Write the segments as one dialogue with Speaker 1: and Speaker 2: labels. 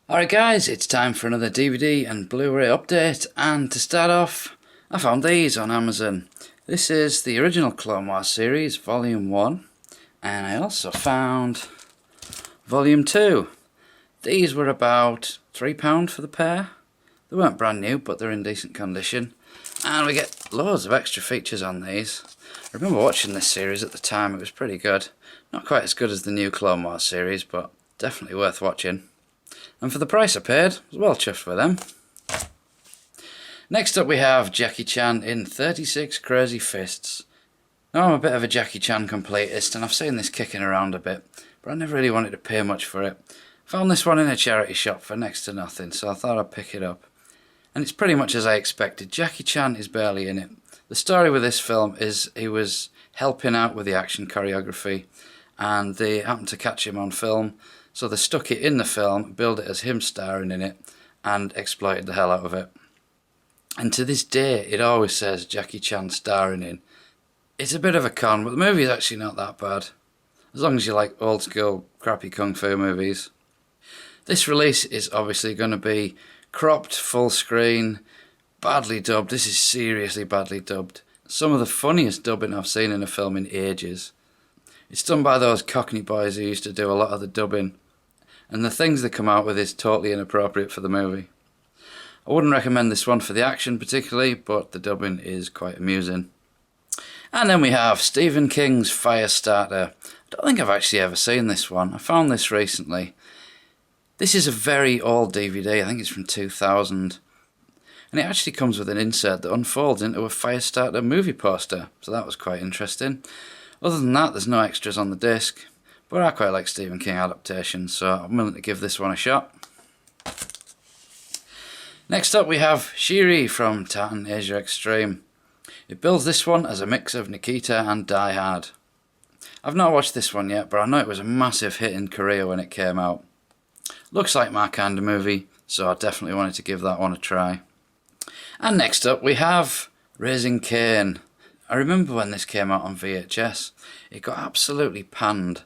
Speaker 1: Alright guys, it's time for another DVD and Blu-ray update, and to start off, I found these on Amazon. This is the original Clone Wars series, Volume 1, and I also found Volume 2. These were about £3 for the pair. They weren't brand new, but they're in decent condition. And we get loads of extra features on these. I remember watching this series at the time, it was pretty good. Not quite as good as the new Clone Wars series, but definitely worth watching. And for the price I paid, I was well chuffed with them. Next up we have Jackie Chan in 36 Crazy Fists. Now I'm a bit of a Jackie Chan completist and I've seen this kicking around a bit, but I never really wanted to pay much for it. Found this one in a charity shop for next to nothing, so I thought I'd pick it up. And it's pretty much as I expected. Jackie Chan is barely in it. The story with this film is he was helping out with the action choreography and they happened to catch him on film. So they stuck it in the film, billed it as him starring in it, and exploited the hell out of it. And to this day, it always says Jackie Chan starring in. It's a bit of a con, but the movie is actually not that bad. As long as you like old school, crappy kung fu movies. This release is obviously going to be cropped, full screen, badly dubbed. This is seriously badly dubbed. Some of the funniest dubbing I've seen in a film in ages. It's done by those Cockney boys who used to do a lot of the dubbing. And the things they come out with is totally inappropriate for the movie. I wouldn't recommend this one for the action particularly, but the dubbing is quite amusing. And then we have Stephen King's FIRESTARTER. I don't think I've actually ever seen this one. I found this recently. This is a very old DVD, I think it's from 2000. And it actually comes with an insert that unfolds into a FIRESTARTER movie poster, so that was quite interesting. Other than that, there's no extras on the disc. But I quite like Stephen King adaptations, so I'm willing to give this one a shot. Next up we have Shiri from Titan Asia Extreme. It bills this one as a mix of Nikita and Die Hard. I've not watched this one yet, but I know it was a massive hit in Korea when it came out. Looks like my kind of movie, so I definitely wanted to give that one a try. And next up we have Raising CAIN. I remember when this came out on VHS, it got absolutely panned.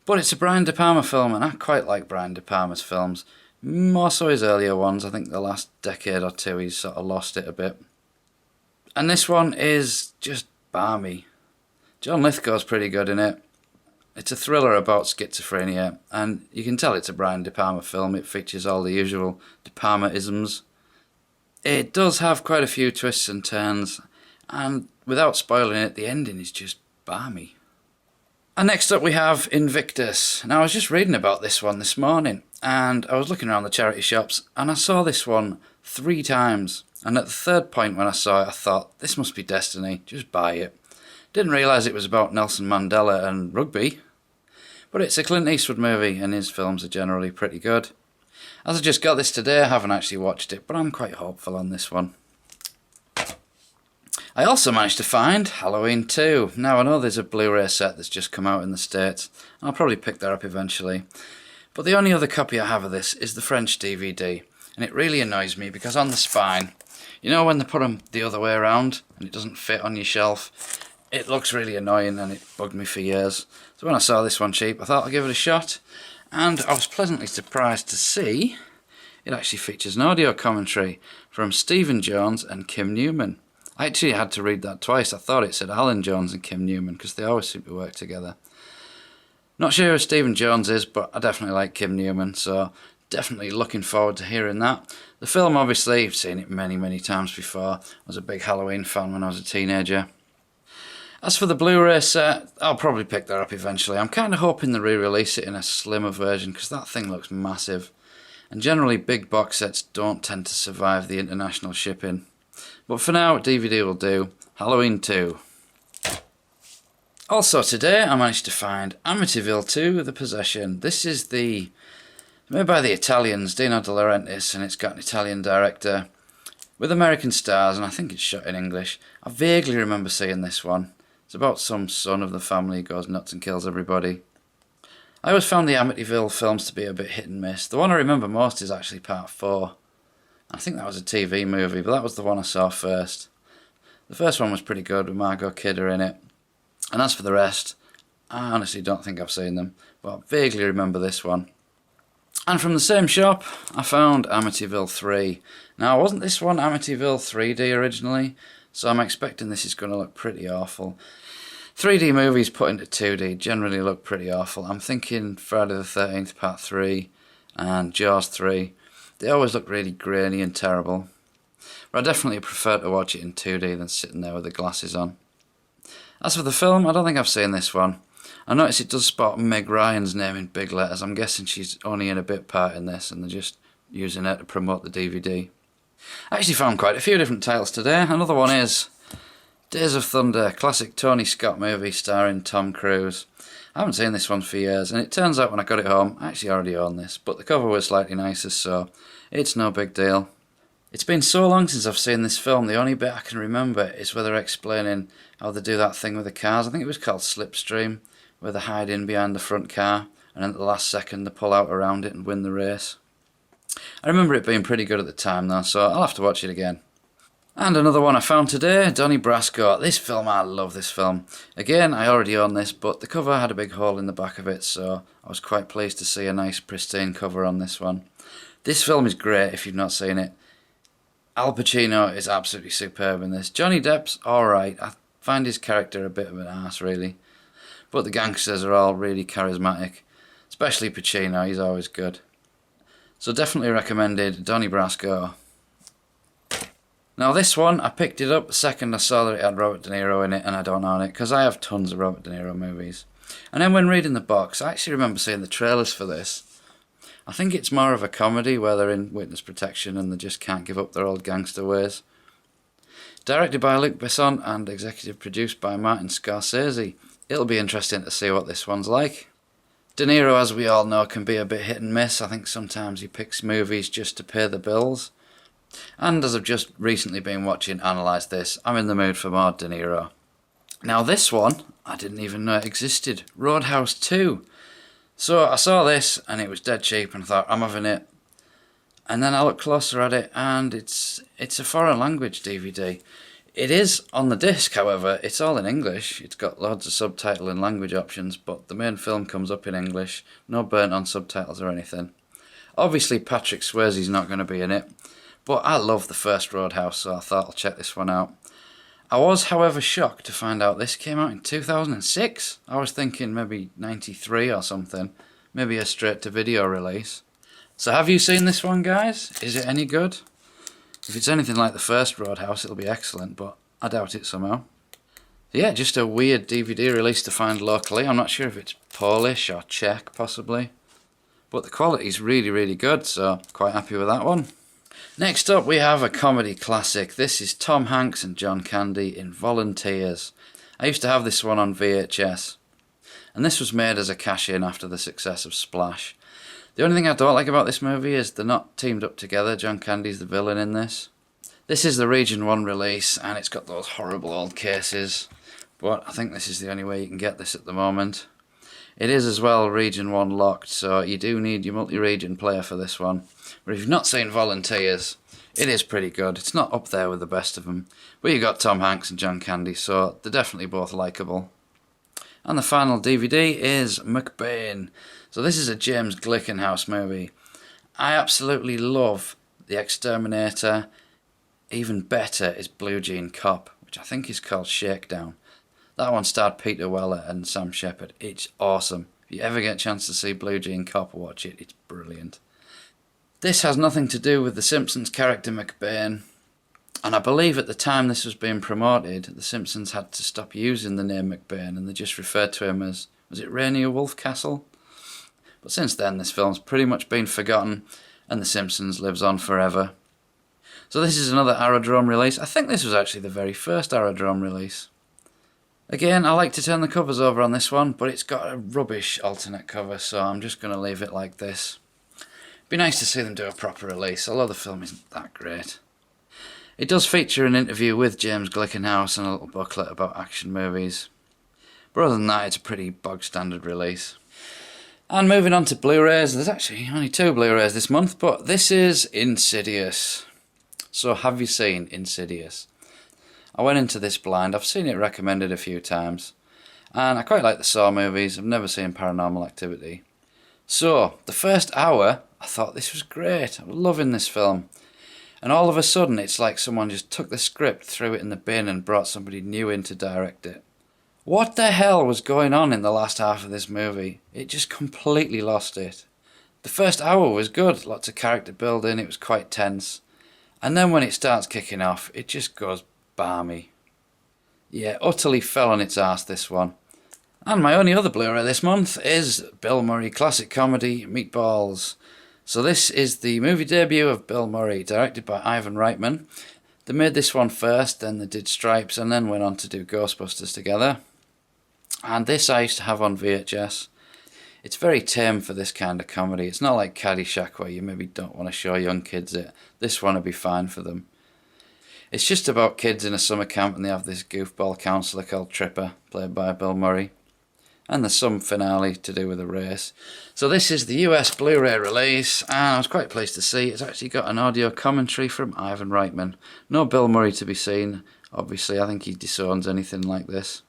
Speaker 1: But it's a Brian De Palma film, and I quite like Brian De Palma's films. More so his earlier ones. I think the last decade or two he's sort of lost it a bit. And this one is just balmy. John Lithgow's pretty good in it. It's a thriller about schizophrenia, and you can tell it's a Brian De Palma film. It features all the usual De Palma-isms. It does have quite a few twists and turns, and without spoiling it, the ending is just balmy. And next up we have Invictus. Now I was just reading about this one this morning and I was looking around the charity shops and I saw this one 3 times, and at the third point when I saw it I thought, this must be destiny, just buy it. Didn't realise it was about Nelson Mandela and rugby, but it's a Clint Eastwood movie and his films are generally pretty good. As I just got this today, I haven't actually watched it, but I'm quite hopeful on this one. I also managed to find Halloween 2. Now I know there's a Blu-ray set that's just come out in the States, and I'll probably pick that up eventually. But the only other copy I have of this is the French DVD, and it really annoys me because on the spine, you know when they put them the other way around and it doesn't fit on your shelf, it looks really annoying and it bugged me for years. So when I saw this one cheap, I thought I'd give it a shot, and I was pleasantly surprised to see it actually features an audio commentary from Stephen Jones and Kim Newman. I actually had to read that twice. I thought it said Alan Jones and Kim Newman because they always seem to work together. Not sure who Stephen Jones is, but I definitely like Kim Newman, so definitely looking forward to hearing that. The film, obviously, I've seen it many times before. I was a big Halloween fan when I was a teenager. As for the Blu-ray set, I'll probably pick that up eventually. I'm kind of hoping they re-release it in a slimmer version because that thing looks massive. And generally big box sets don't tend to survive the international shipping. But for now, DVD will do. Halloween 2. Also today, I managed to find Amityville 2, The Possession. This is made by the Italians, Dino De Laurentiis, and it's got an Italian director with American stars, and I think it's shot in English. I vaguely remember seeing this one. It's about some son of the family who goes nuts and kills everybody. I always found the Amityville films to be a bit hit and miss. The one I remember most is actually part 4. I think that was a TV movie, but that was the one I saw first. The first one was pretty good with Margot Kidder in it. And as for the rest, I honestly don't think I've seen them, but I vaguely remember this one. And from the same shop, I found Amityville 3. Now, wasn't this one Amityville 3D originally? So I'm expecting this is going to look pretty awful. 3D movies put into 2D generally look pretty awful. I'm thinking Friday the 13th Part 3 and Jaws 3. They always look really grainy and terrible. But I definitely prefer to watch it in 2D than sitting there with the glasses on. As for the film, I don't think I've seen this one. I notice it does spot Meg Ryan's name in big letters. I'm guessing she's only in a bit part in this and they're just using her to promote the DVD. I actually found quite a few different titles today. Another one is Days of Thunder, classic Tony Scott movie starring Tom Cruise. I haven't seen this one for years, and it turns out when I got it home, I actually already own this, but the cover was slightly nicer, so it's no big deal. It's been so long since I've seen this film, the only bit I can remember is where they're explaining how they do that thing with the cars. I think it was called Slipstream, where they hide in behind the front car, and then at the last second they pull out around it and win the race. I remember it being pretty good at the time though, so I'll have to watch it again. And another one I found today, Donnie Brasco. This film, I love this film. Again, I already own this, but the cover had a big hole in the back of it, so I was quite pleased to see a nice pristine cover on this one. This film is great if you've not seen it. Al Pacino is absolutely superb in this. Johnny Depp's alright. I find his character a bit of an arse, really. But the gangsters are all really charismatic. Especially Pacino, he's always good. So definitely recommended, Donnie Brasco. Now this one, I picked it up the second I saw that it had Robert De Niro in it, and I don't own it, because I have tons of Robert De Niro movies. And then when reading the box, I actually remember seeing the trailers for this. I think it's more of a comedy where they're in witness protection and they just can't give up their old gangster ways. Directed by Luc Besson and executive produced by Martin Scorsese. It'll be interesting to see what this one's like. De Niro, as we all know, can be a bit hit and miss. I think sometimes he picks movies just to pay the bills. And as I've just recently been watching Analyse This, I'm in the mood for more De Niro. Now this one, I didn't even know it existed. Roadhouse 2. So I saw this and it was dead cheap and I thought, I'm having it. And then I looked closer at it and it's a foreign language DVD. It is on the disc, however, it's all in English. It's got loads of subtitle and language options, but the main film comes up in English. No burnt on subtitles or anything. Obviously Patrick Swayze's not going to be in it, but I love the first Roadhouse, so I thought I'll check this one out. I was, however, shocked to find out this came out in 2006. I was thinking maybe 93 or something. Maybe a straight-to-video release. So have you seen this one, guys? Is it any good? If it's anything like the first Roadhouse, it'll be excellent, but I doubt it somehow. Yeah, just a weird DVD release to find locally. I'm not sure if it's Polish or Czech, possibly. But the quality's really, really good, so quite happy with that one. Next up we have a comedy classic. This is Tom Hanks and John Candy in Volunteers. I used to have this one on VHS. And this was made as a cash-in after the success of Splash. The only thing I don't like about this movie is they're not teamed up together. John Candy's the villain in this. This is the Region 1 release and it's got those horrible old cases. But I think this is the only way you can get this at the moment. It is as well Region 1 locked, so you do need your multi-region player for this one. But if you've not seen Volunteers, it is pretty good. It's not up there with the best of them. But you got Tom Hanks and John Candy, so they're definitely both likeable. And the final DVD is McBain. So this is a James Glickenhaus movie. I absolutely love The Exterminator. Even better is Blue Jean Cop, which I think is called Shakedown. That one starred Peter Weller and Sam Shepard. It's awesome. If you ever get a chance to see Blue Jean Cop, watch it. It's brilliant. This has nothing to do with The Simpsons character McBain. And I believe at the time this was being promoted, The Simpsons had to stop using the name McBain and they just referred to him as, was it Rainier Wolfcastle? But since then this film's pretty much been forgotten and The Simpsons lives on forever. So this is another Aerodrome release. I think this was actually the very first Aerodrome release. Again, I like to turn the covers over on this one, but it's got a rubbish alternate cover, so I'm just going to leave it like this. Be nice to see them do a proper release, although the film isn't that great. It does feature an interview with James Glickenhaus and a little booklet about action movies. But other than that, it's a pretty bog standard release. And moving on to Blu-rays, there's actually only 2 Blu-rays this month, but this is Insidious. So have you seen Insidious? I went into this blind. I've seen it recommended a few times. And I quite like the Saw movies. I've never seen Paranormal Activity. So, the first hour, I thought this was great. I was loving this film. And all of a sudden, it's like someone just took the script, threw it in the bin and brought somebody new in to direct it. What the hell was going on in the last half of this movie? It just completely lost it. The first hour was good, lots of character building, it was quite tense. And then when it starts kicking off, it just goes balmy. Yeah, utterly fell on its arse, this one. And my only other Blu-ray this month is Bill Murray classic comedy Meatballs. So this is the movie debut of Bill Murray, directed by Ivan Reitman. They made this one first, then they did Stripes, and then went on to do Ghostbusters together. And this I used to have on VHS. It's very tame for this kind of comedy. It's not like Caddyshack where you maybe don't want to show young kids it. This one would be fine for them. It's just about kids in a summer camp and they have this goofball counsellor called Tripper, played by Bill Murray. And there's some finale to do with a race. So this is the US Blu-ray release, and I was quite pleased to see it's actually got an audio commentary from Ivan Reitman. No Bill Murray to be seen, obviously. I think he disowns anything like this.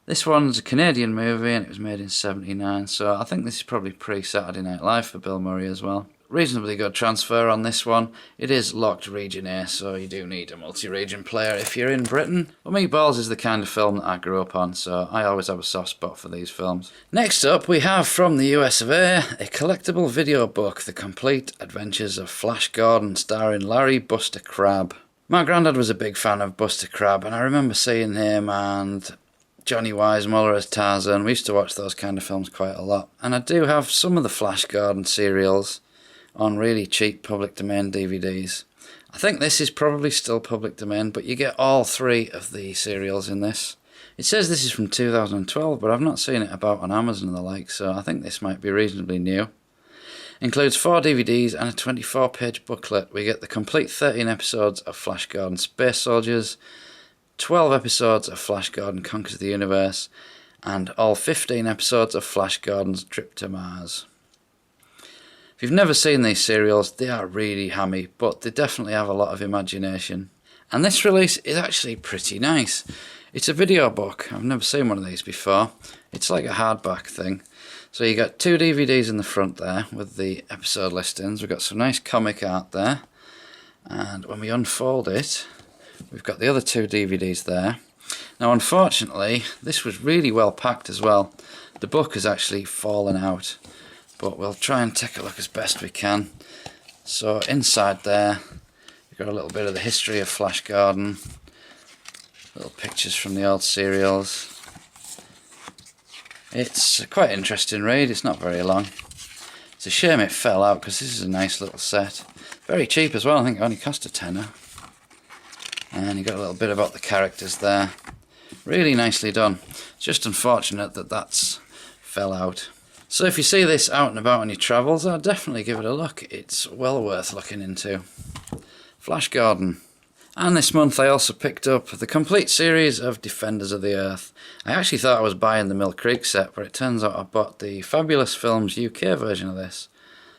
Speaker 1: This one's a Canadian movie and it was made in '79, so I think this is probably pre-Saturday Night Live for Bill Murray as well. Reasonably good transfer on this one. It is locked region A, so you do need a multi-region player if you're in Britain. But Meatballs is the kind of film that I grew up on, so I always have a soft spot for these films. Next up, we have from the US of A collectible video book, The Complete Adventures of Flash Gordon, starring Larry Buster Crabbe. My granddad was a big fan of Buster Crabbe, and I remember seeing him and Johnny Weissmuller as Tarzan. We used to watch those kind of films quite a lot. And I do have some of the Flash Gordon serials on really cheap public domain DVDs. I think this is probably still public domain, but you get all three of the serials in this. It says this is from 2012, but I've not seen it about on Amazon and the like, so I think this might be reasonably new. Includes 4 DVDs and a 24-page booklet. We get the complete 13 episodes of Flash Gordon Space Soldiers, 12 episodes of Flash Gordon Conquers the Universe, and all 15 episodes of Flash Gordon's Trip to Mars. If you've never seen these serials, they are really hammy, but they definitely have a lot of imagination. And this release is actually pretty nice. It's a video book. I've never seen one of these before. It's like a hardback thing. So you got 2 DVDs in the front there with the episode listings. We've got some nice comic art there. And when we unfold it, we've got the other 2 DVDs there. Now unfortunately, this was really well packed as well. The book has actually fallen out, but we'll try and take a look as best we can. So inside there, you've got a little bit of the history of Flash Gordon, little pictures from the old serials. It's quite an interesting read, it's not very long. It's a shame it fell out because this is a nice little set. Very cheap as well, I think it only cost a tenner. And you've got a little bit about the characters there. Really nicely done. It's just unfortunate that that's fell out. So if you see this out and about on your travels, I'd definitely give it a look. It's well worth looking into. Flash Gordon. And this month I also picked up the complete series of Defenders of the Earth. I actually thought I was buying the Mill Creek set, but it turns out I bought the Fabulous Films UK version of this.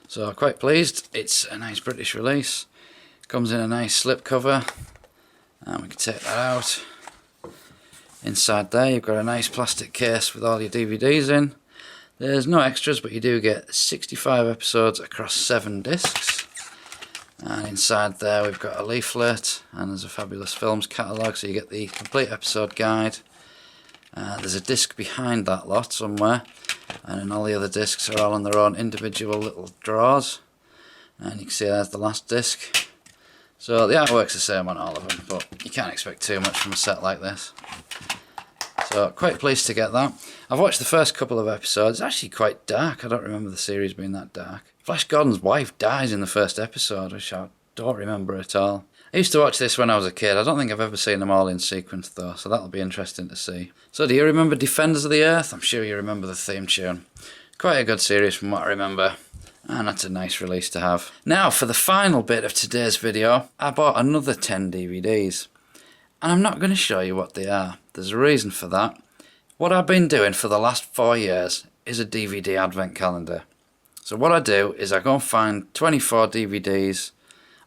Speaker 1: So I'm quite pleased. It's a nice British release. Comes in a nice slipcover. And we can take that out. Inside there you've got a nice plastic case with all your DVDs in. There's no extras, but you do get 65 episodes across 7 discs. And inside there we've got a leaflet, and there's a Fabulous Films catalogue, so you get the complete episode guide. There's a disc behind that lot somewhere, and then all the other discs are all on their own individual little drawers. And you can see there's the last disc. So the artwork's the same on all of them, but you can't expect too much from a set like this. So quite pleased to get that. I've watched the first couple of episodes. It's actually quite dark. I don't remember the series being that dark. Flash Gordon's wife dies in the first episode, which I don't remember at all. I used to watch this when I was a kid. I don't think I've ever seen them all in sequence though, so that'll be interesting to see. So do you remember Defenders of the Earth? I'm sure you remember the theme tune. Quite a good series from what I remember. And that's a nice release to have. Now for the final bit of today's video, I bought another 10 DVDs. And I'm not going to show you what they are. There's a reason for that. What I've been doing for the last 4 years is a DVD advent calendar. So what I do is I go and find 24 DVDs.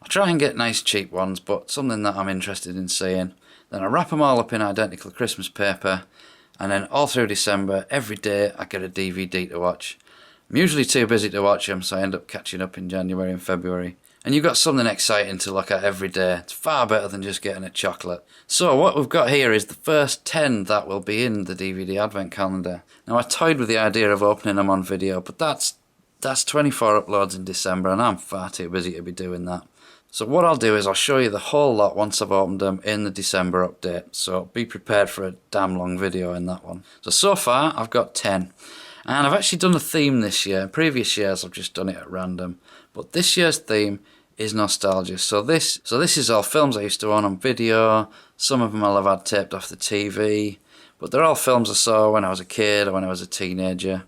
Speaker 1: I try and get nice cheap ones, but something that I'm interested in seeing. Then I wrap them all up in identical Christmas paper. And then all through December, every day I get a DVD to watch. I'm usually too busy to watch them, so I end up catching up in January and February. And you've got something exciting to look at every day. It's far better than just getting a chocolate. So what we've got here is the first 10 that will be in the DVD advent calendar. Now I toyed with the idea of opening them on video, but that's 24 uploads in December and I'm far too busy to be doing that. So what I'll do is I'll show you the whole lot once I've opened them in the December update. So be prepared for a damn long video in that one. So far I've got 10. And I've actually done a theme this year. In previous years I've just done it at random. But this year's theme is nostalgia. So this is all films I used to own on video. Some of them I'll have had taped off the TV. But they're all films I saw when I was a kid or when I was a teenager.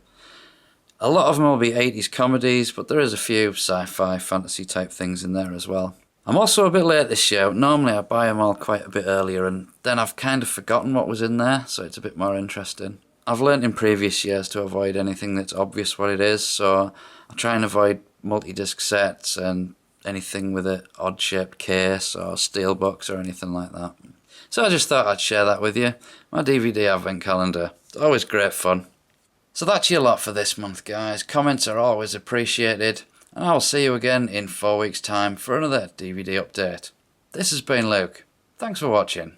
Speaker 1: A lot of them will be 80s comedies, but there is a few sci-fi, fantasy type things in there as well. I'm also a bit late this year. Normally I buy them all quite a bit earlier and then I've kind of forgotten what was in there, so it's a bit more interesting. I've learnt in previous years to avoid anything that's obvious what it is, so I try and avoid multi-disc sets and anything with an odd-shaped case or steelbooks or anything like that. So I just thought I'd share that with you. My DVD advent calendar. It's always great fun. So that's your lot for this month, guys. Comments are always appreciated, and I'll see you again in 4 weeks' time for another DVD update. This has been Luke. Thanks for watching.